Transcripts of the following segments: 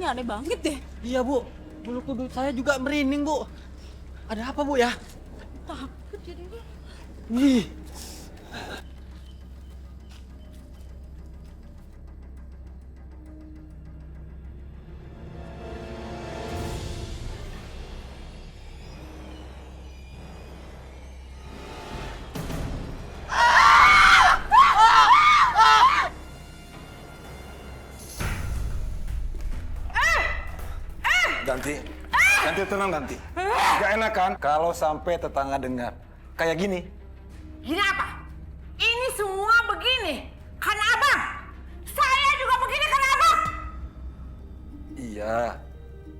ini aneh banget deh. Iya Bu, bulu kuduk saya juga merinding Bu. Ada apa Bu ya? Takut jadinya. Wih. Ganti tenang Ganti. Gak enak kan kalau sampai tetangga dengar kayak gini. Gini apa? Ini semua begini karena abang. Saya juga begini karena abang. Iya,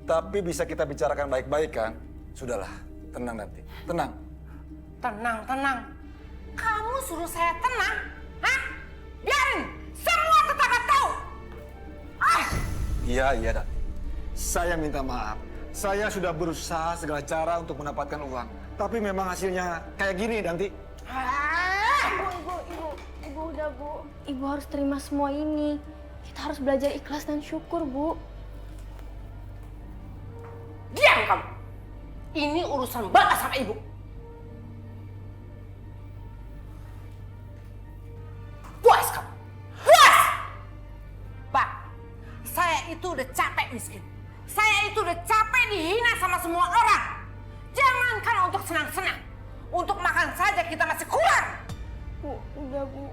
tapi bisa kita bicarakan baik-baik kan? Sudahlah, tenang Ganti, tenang. Tenang. Kamu suruh saya tenang? Hah? Biarin semua tetangga tahu. Iya Ganti. Saya minta maaf. Saya sudah berusaha segala cara untuk mendapatkan uang. Tapi memang hasilnya kayak gini, Danti. Ibu udah Bu. Ibu harus terima semua ini. Kita harus belajar ikhlas dan syukur, Bu. Diam kamu. Ini urusan bapak sama ibu. Puas kamu. Puas! Pak, saya itu udah capek miskin. Saya itu udah capek dihina sama semua orang. Jangankan untuk senang-senang. Untuk makan saja kita masih kurang. Bu, udah Bu.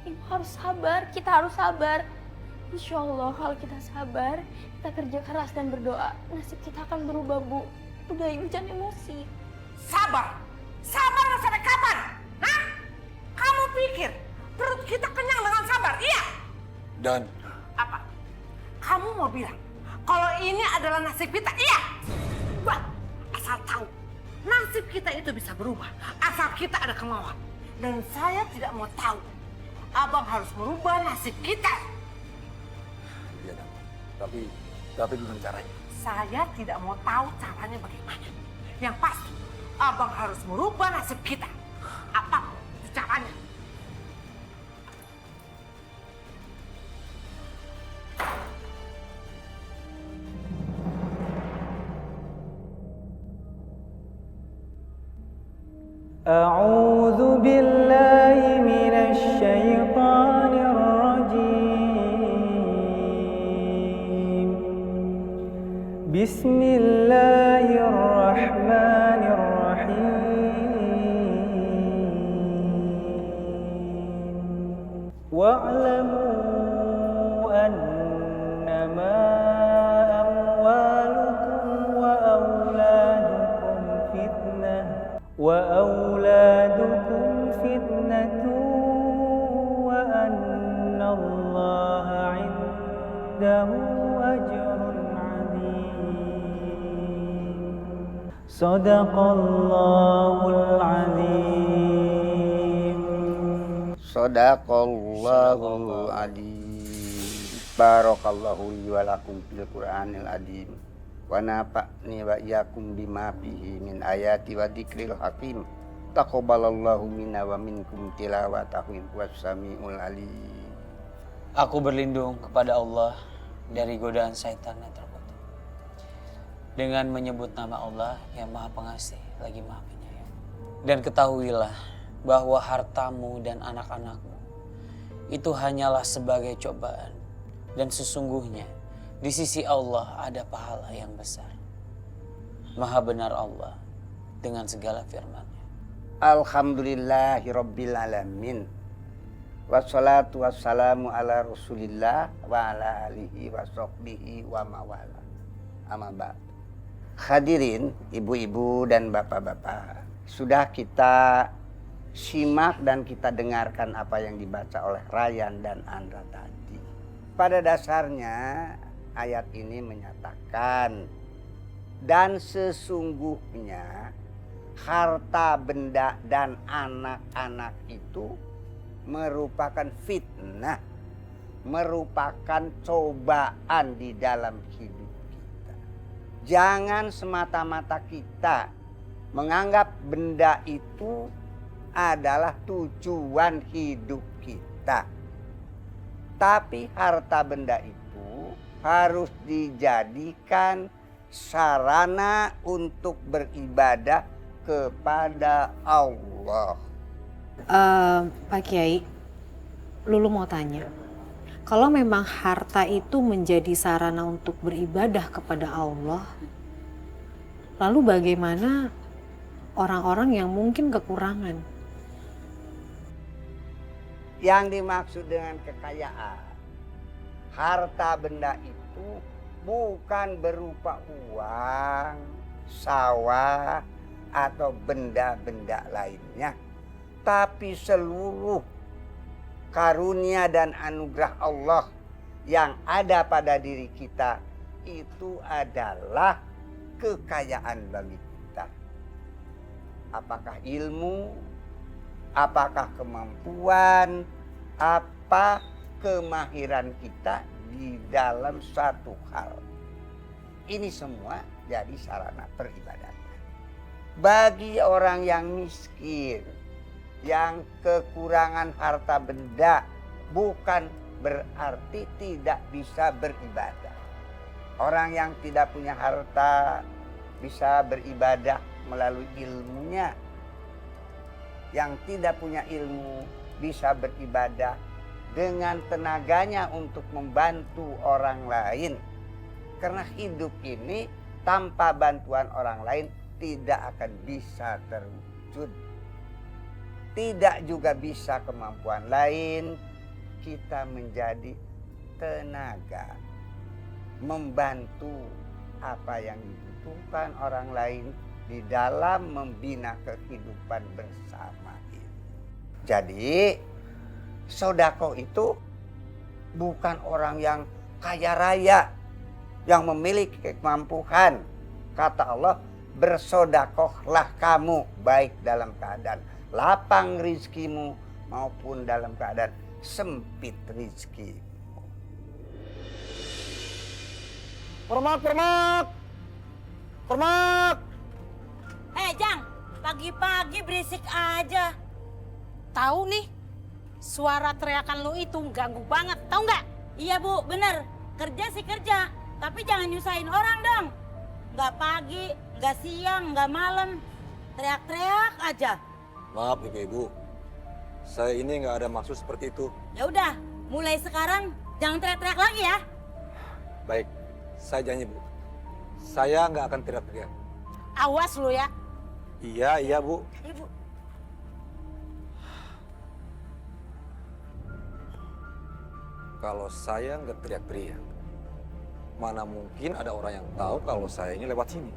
Ibu harus sabar, kita harus sabar. Insya Allah kalau kita sabar, kita kerja keras dan berdoa, nasib kita akan berubah, Bu. Udah Ibu jangan emosi. Sabar? Sabar sampai kapan? Hah? Kamu pikir perut kita kenyang dengan sabar, iya? Dan Apa? Kamu mau bilang kalau ini adalah nasib kita, iya? Wah, asal tahu. Nasib kita itu bisa berubah asal kita ada kemauan. Dan saya tidak mau tahu. Abang harus merubah nasib kita. iya Dan. Tapi gimana caranya? Saya tidak mau tahu caranya bagaimana. Yang pasti, abang harus merubah nasib kita. Apa itu caranya? أعوذ بالله من الشيطان الرجيم بسم الله الرحمن الرحيم واعلموا أنما أموالكم وأولادكم فتنة وأن الله عنده أجر عظيم صدق الله العظيم صدق الله العظيم Barakallahu li wa lakum fil Qur'anil azim wa nafa'ni wa iyyakum bima fihi min ayati wa dzikril hakim. Taqabbalallahu minna wa minkum tilawatahu was-sami'ul alim. Aku berlindung kepada Allah dari godaan syaitan yang terkutuk. Dengan menyebut nama Allah yang Maha Pengasih lagi Maha Penyayang. Dan ketahuilah bahwa hartamu dan anak-anakmu itu hanyalah sebagai cobaan. Dan sesungguhnya di sisi Allah ada pahala yang besar. Maha benar Allah dengan segala firman-Nya. Alhamdulillahirabbil alamin. Wassalatu wassalamu ala Rasulillah wa ala alihi wa sahbihi wa mawala. Amma ba'd. Hadirin ibu-ibu dan bapak-bapak, sudah kita simak dan kita dengarkan apa yang dibaca oleh Ryan dan Andra tadi. Pada dasarnya ayat ini menyatakan dan sesungguhnya harta benda dan anak-anak itu merupakan fitnah, merupakan cobaan di dalam hidup kita. Jangan semata-mata kita menganggap benda itu adalah tujuan hidup kita. Tapi harta benda itu harus dijadikan sarana untuk beribadah kepada Allah. Pak Kiai, Lulu mau tanya. Kalau memang harta itu menjadi sarana untuk beribadah kepada Allah, lalu bagaimana orang-orang yang mungkin kekurangan? Yang dimaksud dengan kekayaan, harta benda itu bukan berupa uang, sawah, atau benda-benda lainnya, tapi seluruh karunia dan anugerah Allah yang ada pada diri kita itu adalah kekayaan bagi kita. Apakah ilmu, apakah kemampuan, apa kemahiran kita di dalam suatu hal. Ini semua jadi sarana peribadatan. Bagi orang yang miskin, yang kekurangan harta benda, bukan berarti tidak bisa beribadah. Orang yang tidak punya harta bisa beribadah melalui ilmunya. Yang tidak punya ilmu bisa beribadah dengan tenaganya untuk membantu orang lain. Karena hidup ini tanpa bantuan orang lain tidak akan bisa terwujud. Tidak juga bisa kemampuan lain kita menjadi tenaga membantu apa yang dibutuhkan orang lain di dalam membina kehidupan bersama ini. Jadi sodako itu bukan orang yang kaya raya, yang memiliki kemampuan. Kata Allah, bersodakohlah kamu baik dalam keadaan lapang rizkimu maupun dalam keadaan sempit rizki. Permak. Jang, pagi-pagi berisik aja. Tahu nih, suara teriakan lu itu ganggu banget, tahu nggak? Iya Bu, bener. Kerja sih kerja, tapi jangan nyusahin orang dong. Nggak pagi, nggak siang, nggak malam. Teriak-teriak aja. Maaf ibu-ibu, saya ini nggak ada maksud seperti itu. Ya udah, mulai sekarang jangan teriak-teriak lagi ya. Baik, saya janji Bu, saya nggak akan teriak-teriak. Awas lu ya. Iya Bu. Ibu. Kalau saya nggak teriak-teriak, mana mungkin ada orang yang tahu kalau saya ini lewat sini.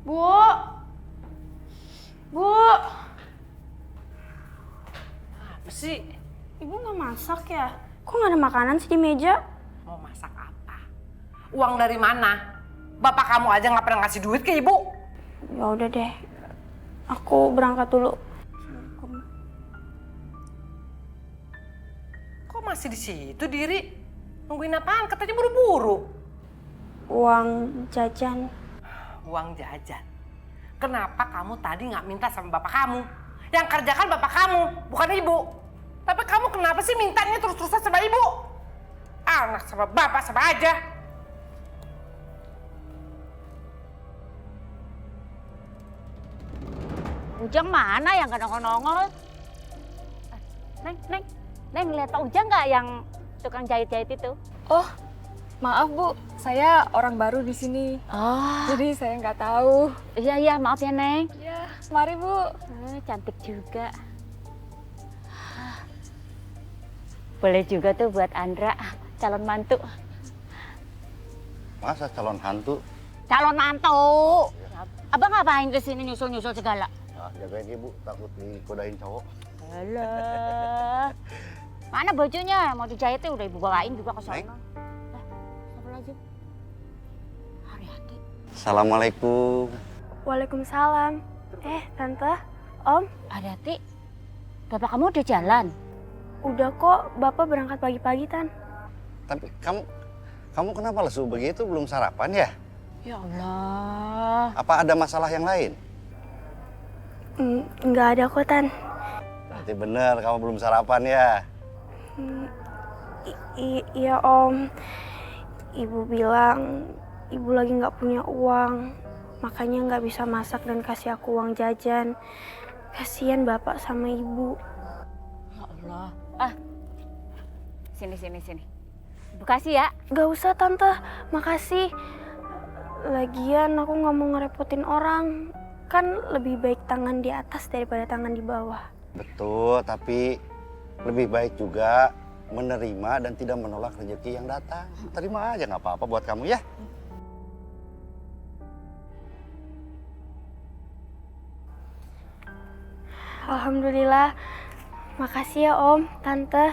Bu, Apa sih? Ibu nggak masak ya? Kok nggak ada makanan sih di meja? Mau masak apa? Uang dari mana? Bapak kamu aja nggak pernah ngasih duit ke ibu. Ya udah deh, aku berangkat dulu. Kok masih di situ diri? Nungguin apaan? Katanya buru-buru. Uang jajan. Uang jajan. Kenapa kamu tadi nggak minta sama bapak kamu? Yang kerjakan bapak kamu, bukan ibu. Tapi kamu kenapa sih mintanya terus-terusan sama ibu? Anak sama bapak sama aja. Ujang mana yang gak nongol-nongol? Neng lihat Pak Ujang nggak yang tukang jahit-jahit itu? Oh, maaf Bu, saya orang baru di sini. Oh, Jadi saya nggak tahu. iya maaf ya Neng. Ya, mari Bu. Cantik juga. Boleh juga tuh buat Andra, calon mantu. Masa calon hantu? Calon mantu. Abang ngapain kesini nyusul-nyusul segala? Ah, jagain ibu, takut dikodain cowok. Alah. Mana bajunya? Mau dijahitnya udah ibu bawain juga ke sana. Lagi. Hari-hari. Assalamualaikum. Waalaikumsalam. Tante, Om, Hati-hati. Bapak kamu udah jalan? udah kok Bapak berangkat pagi-pagi, Tan. Tapi kamu kenapa lesu begitu, belum sarapan ya? Ya Allah. Apa ada masalah yang lain? Nggak ada kok, Tan. Berarti bener kamu belum sarapan ya? Iya Om. Ibu bilang ibu lagi nggak punya uang, makanya nggak bisa masak dan kasih aku uang jajan. Kasihan bapak sama ibu. Ya Allah. Ah, sini. Ibu kasih ya. Gak usah Tante, makasih. Lagian aku nggak mau ngerepotin orang. Kan lebih baik tangan di atas daripada tangan di bawah. Betul, tapi lebih baik juga menerima dan tidak menolak rezeki yang datang. Terima aja nggak apa-apa buat kamu ya. Alhamdulillah. Makasih ya Om, Tante.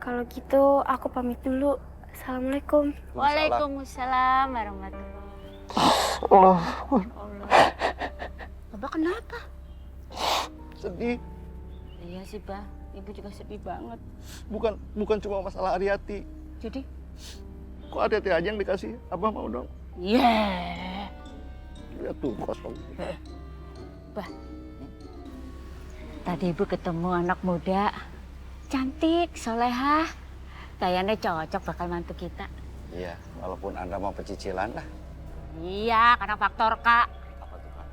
Kalau gitu aku pamit dulu. Assalamualaikum. Waalaikumsalam warahmatullahi wabarakatuh. Allah. Abah kenapa? Sedih. Iya sih, Bah. Ibu juga sedih banget. Bukan cuma masalah Ariati. Jadi? Kok Ariati aja yang dikasih? Abah mau dong. Yeah. Lihat tuh kosong. Bah. Tadi Ibu ketemu anak muda. Cantik, solehah. Kayaknya cocok bakal mantu kita. Iya, walaupun Anda mau pecicilan lah. Iya, karena faktor Kak. Apa tuh Pak?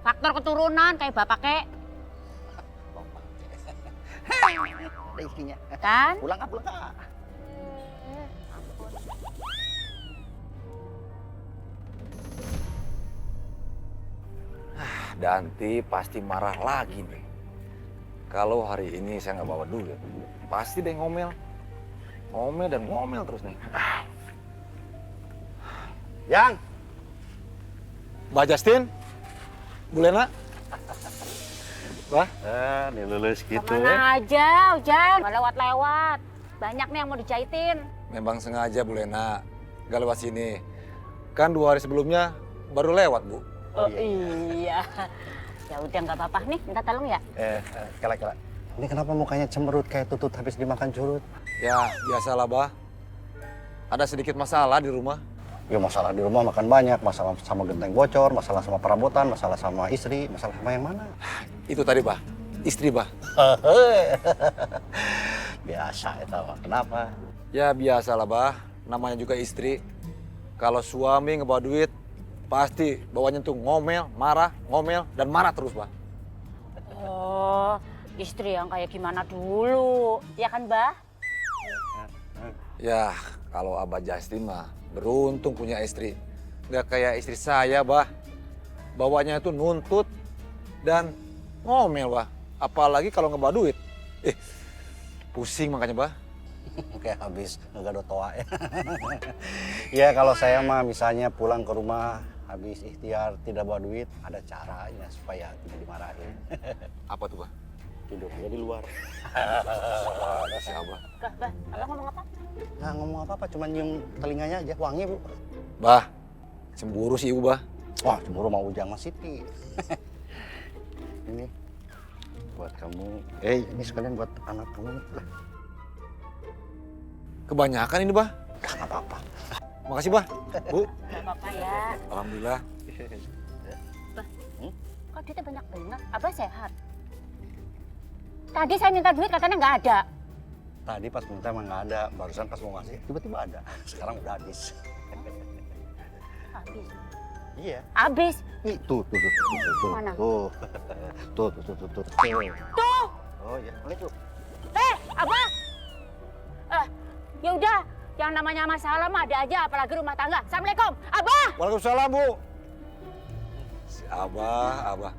Faktor keturunan kayak bapak kek. Ada istrinya. Kan? Pulang Kak. Danti pasti marah lagi nih. Kalau hari ini saya nggak bawa duit, pasti deh ngomel. Ngomel dan ngomel terus nih. Yang. Mbak Justin, Bu Lena. Wah, Nih lulus gitu Kemana aja, Ujang? Nggak lewat-lewat. Banyak nih yang mau dijahitin. Memang sengaja Bu Lena, nggak lewat sini. Kan 2 hari sebelumnya baru lewat Bu. Oh iya. Ya udah nggak apa-apa nih, minta tolong ya. Kela. Ini kenapa mukanya cemberut kayak tutut habis dimakan curut? Ya biasalah Bah. Ada sedikit masalah di rumah. Ya masalah di rumah makan banyak, masalah sama genteng bocor, masalah sama perabotan, masalah sama istri, masalah sama yang mana? Itu tadi Bah, istri Bah. Biasa itu, kenapa? Ya biasalah Bah, namanya juga istri. Kalau suami ngebawa duit, pasti bawanya tuh ngomel, ngomel, dan marah terus Bah. Oh, istri yang kayak gimana dulu, ya kan, Bah? Ya, kalau Abah Justin mah beruntung punya istri. Nggak kayak istri saya, Bah. Bawanya itu nuntut dan ngomel, Bah. Apalagi kalau ngebawa duit. Pusing makanya, Bah. Kayak habis ngegadot toa ya. Ya kalau saya mah misalnya pulang ke rumah habis ikhtiar tidak bawa duit, ada caranya supaya tidak dimarahin. Apa tuh, Bah? Tidur aja di luar. Si Abah. Bah, Abang ngomong apa? Nggak ngomong apa-apa, cuma nyium telinganya aja, wangi Bu. Bah, cemburu sih Ibu, Bah. Wah, cemburu mau Ujang sama Siti. Ini buat kamu. Ini sekalian buat anak kamu. Kebanyakan ini, Bah. Nggak apa-apa. Makasih, Bah. Bu. Gak apa-apa ya. Alhamdulillah. Bah, kok duitnya banyak banget? Abah sehat? Tadi saya minta duit katanya nggak ada. Tadi pas minta emang nggak ada, barusan pas mau ngasih tiba-tiba ada. Sekarang udah habis. Habis. Iya. Habis. Ih, tuh. Mana? Tuh. Tuh. Tuh. Oh iya, boleh tuh. Abah. Ya udah, yang namanya masalah mah ada aja, apalagi rumah tangga. Assalamualaikum, Abah. Waalaikumsalam, Bu. Si Abah.